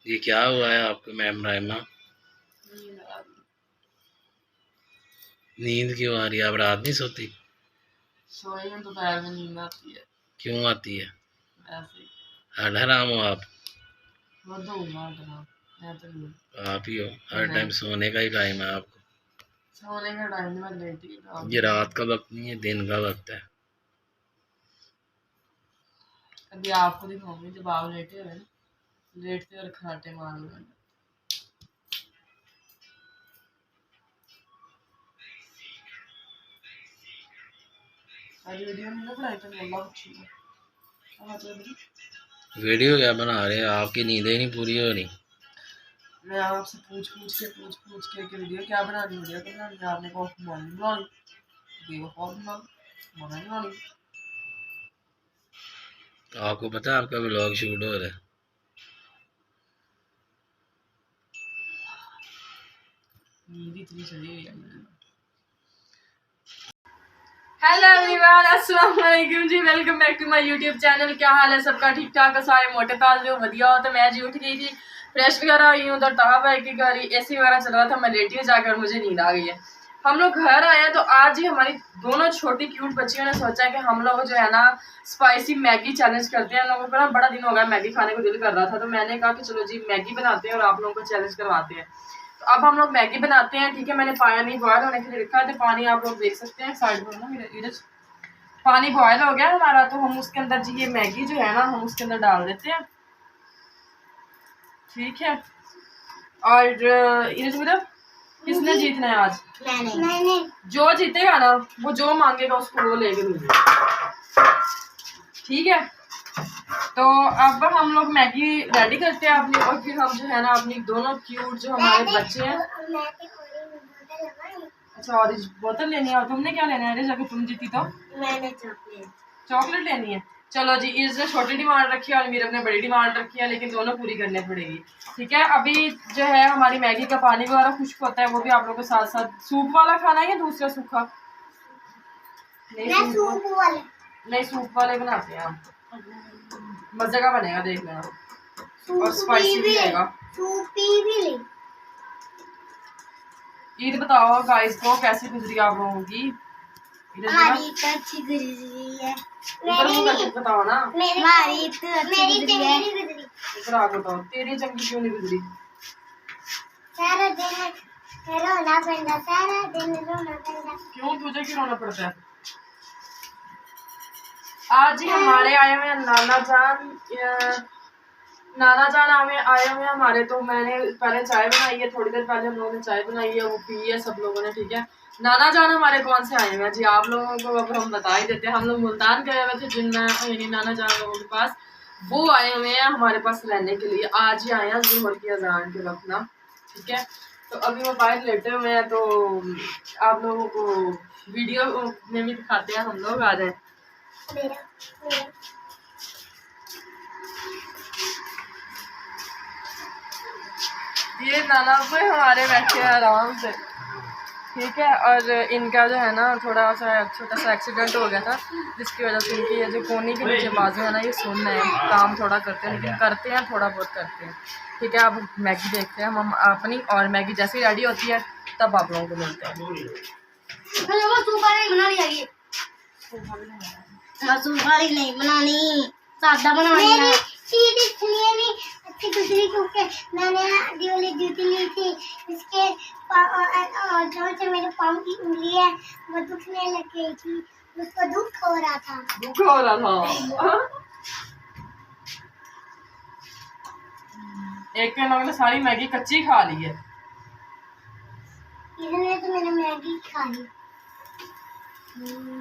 ये क्या हुआ है आपको मैम राइमा? नींद क्यों आ रही है? आप रात नहीं सोती? सोई में दोपहर में नींद आती है। क्यों आती है? ऐसे ही। हराम हो आप। वो दूंगा मैं तो नहीं। आप ही हो, हर टाइम सोने का ही टाइम है आपको। सोने का टाइम में लेट ही ये रात का वक्त नहीं है, दिन का वक्त है। अभी आपको दिखाऊंगी जब आप लेटे हुए ना, लेटते और खराटे मार रहे हैं। आज वीडियो नहीं ना बनाई तो अल्लाह अच्छी है। वीडियो क्या बना रहे हैं? आपकी नींदें नहीं पूरी हो रही। मैं आपसे पूछ पूछ के कि वीडियो क्या बनानी, वीडियो तो बनानी है आपने को मॉर्निंग बनानी, बेवकूफ मॉर्निंग बनानी। आपको पता है आपका व्लॉग शूट हो रहा है? नींद इतनी चली हुई है। हेलो एवरीवन, अस्सलाम वालेकुम जी, welcome back to my YouTube channel. क्या हाल है सबका? ठीक ठाक है? सारे मोटे ताजे हो, बढ़िया हो। तो मैं जी उठ गई थी, फ्रेश वगैरह हुई हूँ, उधर ताब है कि घर एसी वगैरह चल रहा था, मैं लेटी जाकर मुझे नींद आ गई है। हम लोग घर आए हैं तो आज ही हमारी दोनों छोटी क्यूट बच्चियों ने सोचा कि हम लोग जो है ना स्पाइसी मैगी चैलेंज करते हैं। लोगों को ना बड़ा दिन हो गया मैगी खाने को दिल कर रहा था, तो मैंने कहा कि चलो जी मैगी बनाते हैं और आप लोगों को चैलेंज करवाते हैं। तो अब हम लोग मैगी बनाते हैं, ठीक है। मैंने पानी बॉयल होने के लिए रखा है, तो पानी आप लोग देख सकते हैं साइड में ना, मेरे पानी बॉयल हो गया हमारा। तो हम उसके अंदर जी ये मैगी जो है ना हम उसके अंदर डाल देते हैं, ठीक है। और इधर किसने जीतना है आज? मैंने। जो जीतेगा ना वो जो मांगेगा उसको वो लेके दूंगी, ठीक है। तो अब हम लोग मैगी रेडी करते हैं अपनी, और फिर हम जो है ना अपनी दोनों क्यूट जो हमारे बच्चे हैं। अच्छा, ऑरेंज बोतल लेनी है। और तुमने क्या लेना है अगर तुम जीती तो? मैंने चॉकलेट लेनी है। चलो जी, इसने छोटी डिमांड रखी है और मीरब ने बड़ी डिमांड रखी है, लेकिन दोनों पूरी करनी पड़ेगी, ठीक है। अभी जो है हमारी मैगी का पानी वगैरह खुश्क होता है, वो भी आप लोगों के साथ साथ। सूप वाला खाना है या दूसरा सूखा? नहीं, सूप वाले बनाते हैं हम, मजे का बनेगा, देख लेना, और स्पाइसी भी रहेगा। ईद बताओ गाइस को कैसी गुजरी आप लोगों की? हमारी तो अच्छी गुजरी है। बताओ ना। हमारी तो अच्छी गुजरी है। इधर आ बताओ, तेरी चंगी क्यों नहीं गुजरी? सारा दिन रोना पड़ता, सारा दिन रोना पड़ता। क्यों, तुझे क्यों रोना पड़ता है? आज ही हमारे आए हुए नाना जान आए हुए हमारे। तो मैंने पहले चाय बनाई है, थोड़ी देर पहले हम लोगों ने चाय बनाई है, वो पी है सब लोगों ने, ठीक है। नाना जान हमारे कौन से आए हुए हैं जी, आप लोगों को अब हम बता ही देते हैं। हम लोग मुल्तान गए हुए थे जिन्ना, यानी नाना जान लोगों के पास, वो आए हुए हैं हमारे पास रहने के लिए। आज ही आए हैं ज़ोहर की अजान के वक्त ना, ठीक है। तो अभी वो बाहर लेटे हुए हैं, तो आप लोगों को वीडियो में भी दिखाते हैं हम लोग। आ जाए। ये नाना पे हमारे बैठे हैं आराम से, ठीक है। और इनका जो है ना थोड़ा सा छोटा सा एक्सीडेंट हो गया था, जिसकी वजह से इनकी ये जो कोनी के नीचे बाजू है ना ये सुन है, काम थोड़ा करते हैं, लेकिन करते हैं थोड़ा बहुत करते हैं, ठीक है। अब मैगी देखते हैं हम अपनी, और मैगी जैसे ही रेडी होती है तब आप लोगों को मिलते हैं। नहीं बनानी, सादा बनानी है। इसलिए नहीं अच्छी गुजरी क्योंकि मैंने वाली जूती ली थी, इसके जो से मेरे पाँव की उंगली है वो दुखने लग गई थी, उसको दुख हो रहा था। एक लोगों ने सारी मैगी कच्ची खा ली है, इसलिए तो मैंने मैगी खा ली।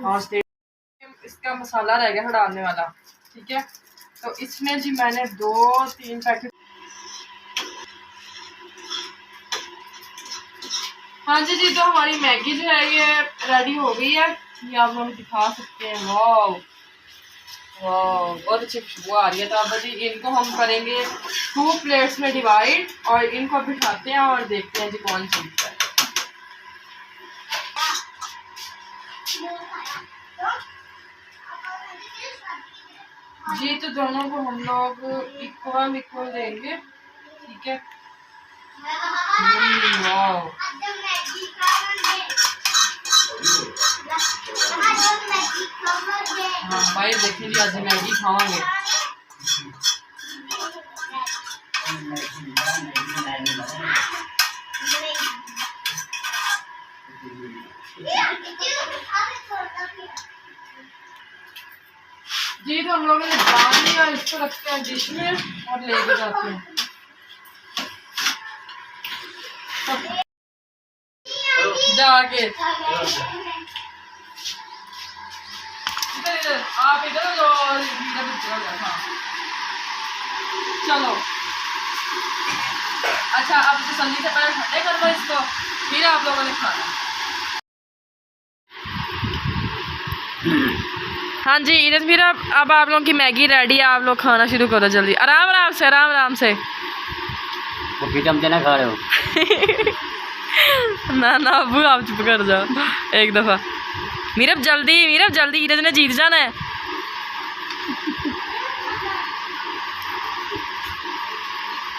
हाँ, इसका मसाला रह गया था डालने वाला, ठीक है। तो इसमें जी मैंने 2-3 पैकेट। हाँ जी जी, तो हमारी मैगी जो है ये रेडी हो गई है, ये आप लोग दिखा सकते हैं। वाह वाह, बहुत अच्छी खुशबू आ रही है। तो अब जी इनको हम करेंगे 2 प्लेट्स में डिवाइड, और इनको बिठाते हैं और देखते हैं जी कौन जीतता है। जी तो दोनों को हम लोग इक्वल देंगे, ठीक है। वाओ हाँ भाई देखिए जी आज मैगी खावांगे। जी तो हम लोगों ने बांध लिया, इसको रखते हैं डिश में और लेके जाते हैं। जाके इधर आप इधर लो और इधर चला जाओ। हाँ चलो अच्छा अब तसल्ली से पहले ठंडे कर लो इसको, फिर आप लोगों ने खाना। हाँ जी इधर फिर अब आप लोगों की मैगी रेडी है, आप लोग खाना शुरू करो जल्दी, आराम आराम से आराम आराम से। चमचे ना खा रहे हो ना ना अबू आप चुप कर जाओ एक दफ़ा। मीरब जल्दी इरज ने जीत जाना है।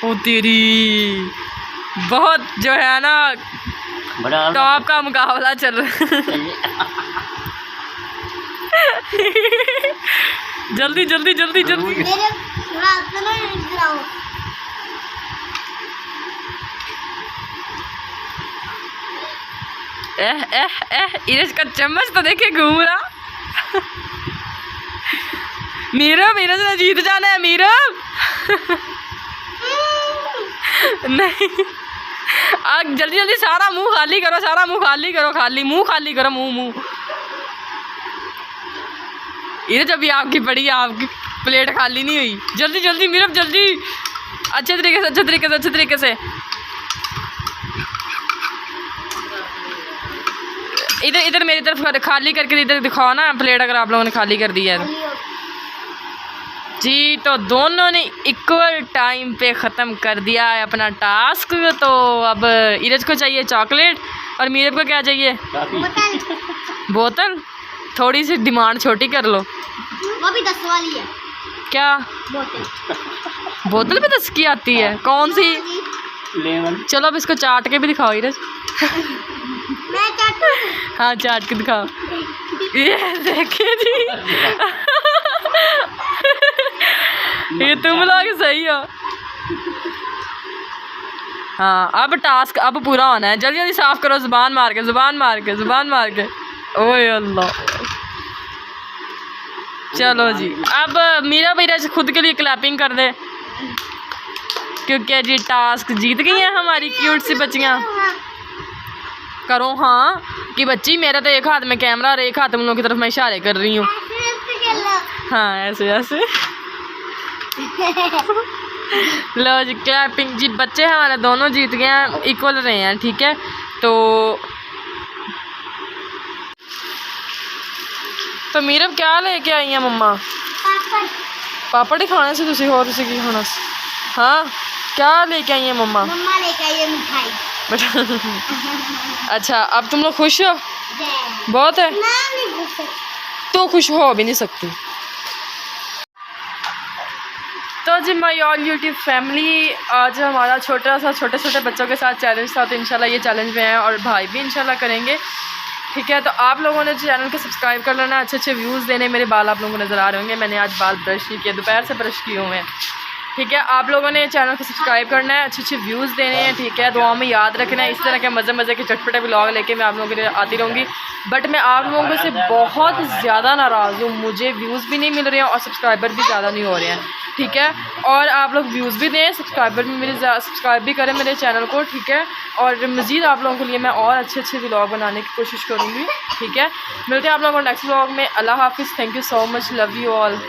ओ तेरी बहुत जो है ना बड़ा टॉप का मुकाबला चल रहा है। जल्दी जल्दी जल्दी जल्दी इरज का चम्मच तो देखे घूम रहा। मीरब इरज ने जीत जाना है मीरब। नहीं आग जल्दी जल्दी सारा मुंह खाली करो, सारा मुंह खाली करो, मुंह खाली करो, मुंह इरज अभी आपकी पड़ी, आपकी प्लेट खाली नहीं हुई। जल्दी जल्दी मीरब जल्दी, अच्छे तरीके से इधर मेरी तरफ खाली करके इधर दिखाओ ना प्लेट, अगर आप लोगों ने खाली कर दी है जी। तो दोनों ने इक्वल टाइम पे ख़त्म कर दिया है अपना टास्क। तो अब इरज को चाहिए चॉकलेट और मीरब को क्या चाहिए? बोतल। थोड़ी सी डिमांड छोटी कर लो। वो भी 10 वाली है। क्या बोतल भी 10 की आती है? कौन सी? लेमन। चलो अब इसको चाट के भी दिखाओ इरज। मैं चाटूं? हाँ चाट के दिखाओ। ये देखिए जी ये तुम लोग सही हो। हाँ अब टास्क अब पूरा होना है, जल्दी जल्दी साफ करो, जुबान मार के। ओए अल्लाह। चलो जी अब मीरा भैया खुद के लिए क्लैपिंग कर दे, क्योंकि जी टास्क जीत गई हैं हमारी क्यूट सी बच्चियाँ। करो हाँ कि बच्ची, मेरा तो एक हाथ में कैमरा और एक हाथ में उन लोगों की तरफ मैं इशारे कर रही हूँ। हाँ ऐसे ऐसे। लो जी क्लैपिंग जी, बच्चे हमारे दोनों जीत गए हैं, इक्वल रहे हैं। ठीक है तो मीरब क्या लेके आई हैं मम्मा? पापड़ ही खाने से तुसी हो तुसी की खाना से? हाँ क्या लेके आई हैं मम्मा? मम्मा लेके आई है मिठाई। अच्छा अब तुम लोग खुश हो? बहुत है तो खुश हो भी नहीं सकती। तो जी माई ऑल यूट्यूब फैमिली, आज हमारा छोटे छोटे बच्चों के साथ चैलेंज था, तो इंशाल्लाह ये चैलेंज में है और भाई भी इंशाल्लाह करेंगे। ठीक है तो आप लोगों ने चैनल को सब्सक्राइब कर लेना, अच्छे व्यूज़ देने। मेरे बाल आप लोगों को नज़र आ रहे होंगे, मैंने आज बाल ब्रश नहीं किए, दोपहर से ब्रश किए हुए हैं। ठीक है आप लोगों ने चैनल को सब्सक्राइब करना है, अच्छे व्यूज़ देने हैं। ठीक है दुआ में याद रखना है, इस तरह के मज़े के चटपटे व्लॉग लेके मैं आप लोगों के लिए आती रहूँगी। बट मैं आप लोगों से बहुत ज़्यादा नाराज़ हूँ, मुझे व्यूज़ भी नहीं मिल रहे हैं और सब्सक्राइबर भी ज़्यादा नहीं हो रहे हैं। ठीक है और आप लोग व्यूज़ भी दें, सब्सक्राइबर भी मेरे सब्सक्राइब भी करें मेरे चैनल को। ठीक है और मज़ीद आप लोगों के लिए मैं और अच्छे व्लॉग बनाने की कोशिश करूँगी। ठीक है मिलते हैं आप लोगों को नेक्स्ट व्लॉग में। अल्लाह हाफिज़, thank you so much, love you all.